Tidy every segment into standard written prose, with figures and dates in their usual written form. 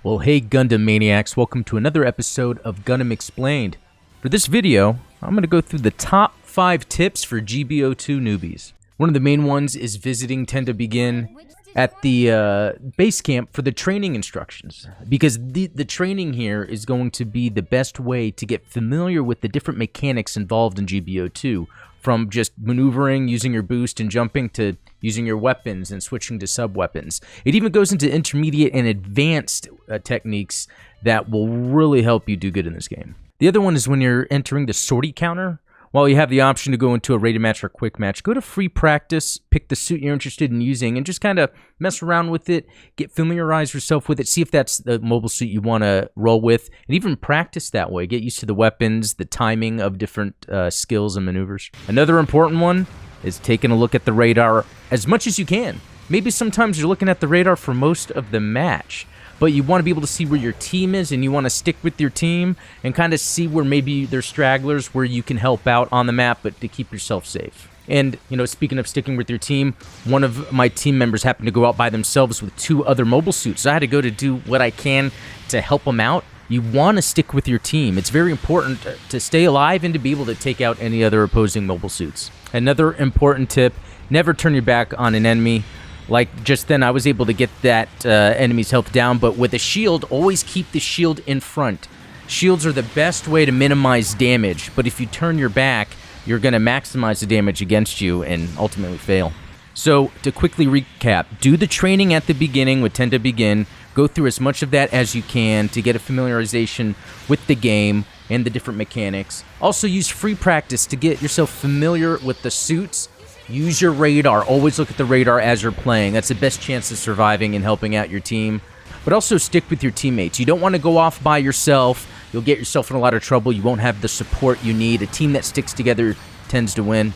Well, hey Gundam Maniacs, welcome to another episode of Gundam Explained. For this video, I'm going to go through the top 5 tips for GBO2 newbies. One of the main ones is visiting Tend to Begin at the base camp for the training instructions, because the training here is going to be the best way to get familiar with the different mechanics involved in GBO2, from just maneuvering, using your boost and jumping, to using your weapons and switching to sub-weapons. It even goes into intermediate and advanced techniques that will really help you do good in this game. The other one is when you're entering the sortie counter. While you have the option to go into a rated match or a quick match, go to free practice, pick the suit you're interested in using, and just kind of mess around with it, familiarize yourself with it, see if that's the mobile suit you want to roll with, and even practice that way. Get used to the weapons, the timing of different skills and maneuvers. Another important one is taking a look at the radar as much as you can. Maybe sometimes you're looking at the radar for most of the match, but you want to be able to see where your team is, and you want to stick with your team and kind of see where maybe there's stragglers where you can help out on the map, but to keep yourself safe. And, you know, speaking of sticking with your team, one of my team members happened to go out by themselves with 2 other mobile suits. So I had to go to do what I can to help them out. You want to stick with your team. It's very important to stay alive and to be able to take out any other opposing mobile suits. Another important tip, never turn your back on an enemy. Like just then, I was able to get that enemy's health down, but with a shield, always keep the shield in front. Shields are the best way to minimize damage, but if you turn your back, you're going to maximize the damage against you and ultimately fail. So, to quickly recap, do the training at the beginning with Tend to Begin. Go through as much of that as you can to get a familiarization with the game and the different mechanics. Also, use free practice to get yourself familiar with the suits. Use your radar. Always look at the radar as you're playing. That's the best chance of surviving and helping out your team. But also stick with your teammates. You don't want to go off by yourself. You'll get yourself in a lot of trouble. You won't have the support you need. A team that sticks together tends to win.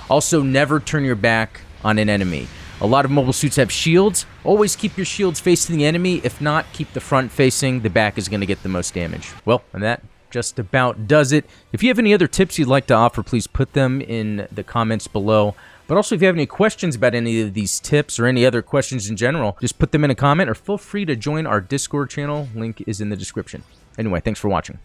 Also, never turn your back on an enemy. A lot of mobile suits have shields. Always keep your shields facing the enemy. If not, keep the front facing. The back is going to get the most damage. Well, and that just about does it. If you have any other tips you'd like to offer, please put them in the comments below. But also, if you have any questions about any of these tips or any other questions in general, just put them in a comment or feel free to join our Discord channel. Link is in the description. Anyway, thanks for watching.